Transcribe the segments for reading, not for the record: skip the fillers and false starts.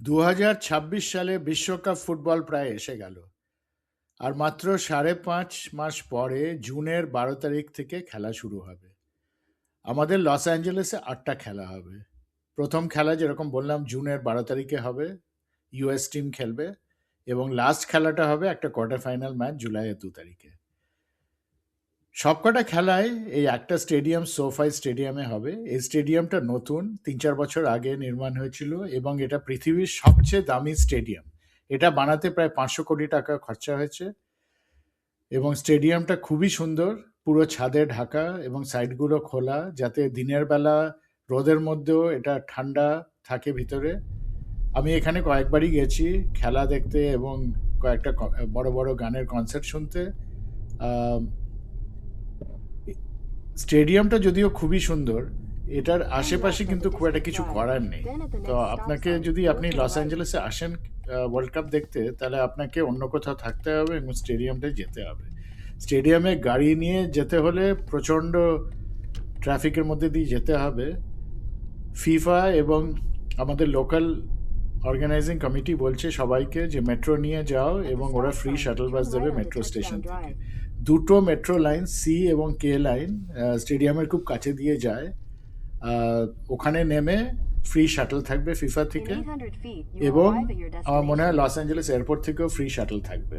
2026 সালে বিশ্বকাপ ফুটবল প্রায় এসে গেল। আর মাত্র 5.5 মাস পরে জুনের 12 তারিখ থেকে খেলা শুরু হবে। আমাদের লস অ্যাঞ্জেলেসে 8টা খেলা হবে। প্রথম খেলা যেরকম বললাম জুনের 12 তারিখে হবে, ইউএস টিম খেলবে, এবং লাস্ট খেলাটা হবে একটা কোয়ার্টার ফাইনাল ম্যাচ জুলাইয়ের 2 তারিখে। সবকটা খেলায় এই একটা স্টেডিয়াম সোফাই স্টেডিয়ামে হবে। এই স্টেডিয়ামটা নতুন, 3-4 বছর আগে নির্মাণ হয়েছিল, এবং এটা পৃথিবীর সবচেয়ে দামি স্টেডিয়াম। এটা বানাতে প্রায় 500 কোটি টাকা খরচা হয়েছে, এবং স্টেডিয়ামটা খুবই সুন্দর, পুরো ছাদে ঢাকা এবং সাইডগুলো খোলা, যাতে দিনের বেলা রোদের মধ্যেও এটা ঠান্ডা থাকে ভিতরে। আমি এখানে কয়েকবারই গেছি খেলা দেখতে এবং কয়েকটা বড় বড় গানের কনসার্ট শুনতে। আহ, স্টেডিয়ামটা যদিও খুবই সুন্দর, এটার আশেপাশে কিন্তু খুব একটা কিছু করার নেই। তো আপনাকে, যদি আপনি লস অ্যাঞ্জেলেসে আসেন ওয়ার্ল্ড কাপ দেখতে, তাহলে আপনাকে অন্য কোথাও থাকতে হবে এবং স্টেডিয়ামটায় যেতে হবে। স্টেডিয়ামে গাড়ি নিয়ে যেতে হলে প্রচণ্ড ট্রাফিকের মধ্যে দিয়ে যেতে হবে। ফিফা এবং আমাদের লোকাল অর্গানাইজিং কমিটি বলছে সবাইকে যে মেট্রো নিয়ে যাও, এবং ওরা ফ্রি শাটল বাস দেবে মেট্রো স্টেশন থেকে। দুটো মেট্রো লাইন, সি এবং কে লাইন, স্টেডিয়ামের খুব কাছে দিয়ে যায়। ওখানে নেমে ফ্রি শাটল থাকবে ফিফা থেকে, এবং আমার মনে হয় লস অ্যাঞ্জেলেস এয়ারপোর্ট থেকেও ফ্রি শাটল থাকবে।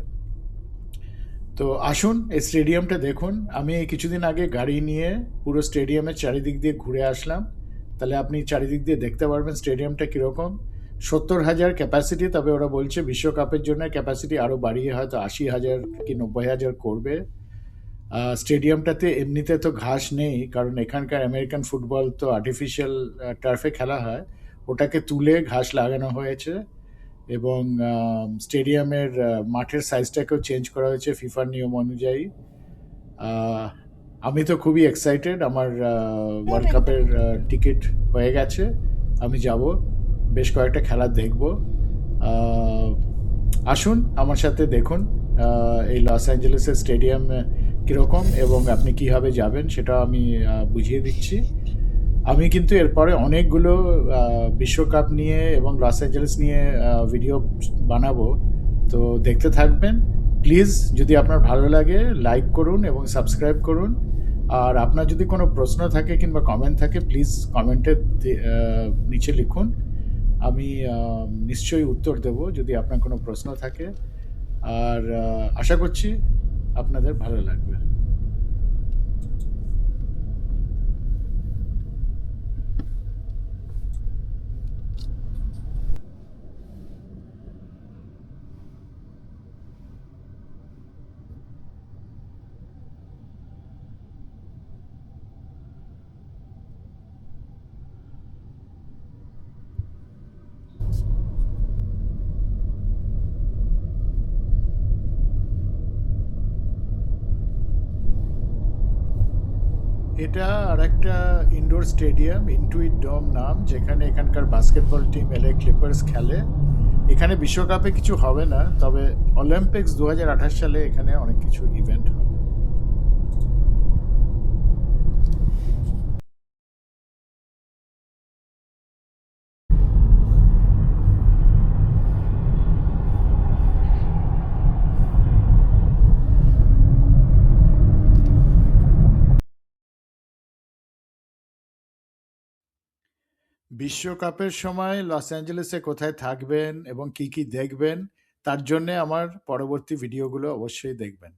তো আসুন এই স্টেডিয়ামটা দেখুন। আমি এই কিছুদিন আগে গাড়ি নিয়ে পুরো স্টেডিয়ামের চারিদিক দিয়ে ঘুরে আসলাম, তাহলে আপনি চারিদিক দিয়ে দেখতে পারবেন স্টেডিয়ামটা কীরকম। 70,000 ক্যাপাসিটি, তবে ওরা বলছে বিশ্বকাপের জন্য ক্যাপাসিটি আরও বাড়িয়ে হয়তো 80,000 কি 90,000 করবে। স্টেডিয়ামটাতে এমনিতে তো ঘাস নেই, কারণ এখানকার আমেরিকান ফুটবল তো আর্টিফিশিয়াল টার্ফে খেলা হয়, ওটাকে তুলে ঘাস লাগানো হয়েছে, এবং স্টেডিয়ামের মাঠের সাইজটাকেও চেঞ্জ করা হয়েছে ফিফার নিয়ম অনুযায়ী। আমি তো খুবই এক্সাইটেড। আমার ওয়ার্ল্ড কাপের টিকিট হয়ে গেছে, আমি যাব, বেশ কয়েকটা খেলা দেখব। আসুন আমার সাথে দেখুন এই লস অ্যাঞ্জেলেসের স্টেডিয়াম কীরকম, এবং আপনি কীভাবে যাবেন সেটা আমি বুঝিয়ে দিচ্ছি। আমি কিন্তু এরপরে অনেকগুলো বিশ্বকাপ নিয়ে এবং লস অ্যাঞ্জেলেস নিয়ে ভিডিও বানাবো, তো দেখতে থাকবেন প্লিজ। যদি আপনার ভালো লাগে লাইক করুন এবং সাবস্ক্রাইব করুন। আর আপনার যদি কোনো প্রশ্ন থাকে কিংবা কমেন্ট থাকে, প্লিজ কমেন্টের নিচে লিখুন, আমি নিশ্চয়ই উত্তর দেব যদি আপনার কোনো প্রশ্ন থাকে। আর আশা করছি আপনাদের ভালো লাগবে। এটা আর একটা ইনডোর স্টেডিয়াম, ইনটুইট ডোম নাম, যেখানে এখানকার বাস্কেটবল টিম এলএ ক্লিপার্স খেলে। এখানে বিশ্বকাপে কিছু হবে না, তবে অলিম্পিক্স 2028 সালে এখানে অনেক কিছু ইভেন্ট হবে। বিশ্বকাপের সময় লস অ্যাঞ্জেলেসে কোথায় থাকবেন এবং কি কি দেখবেন, তার জন্যে আমার পরবর্তী ভিডিওগুলো অবশ্যই দেখবেন।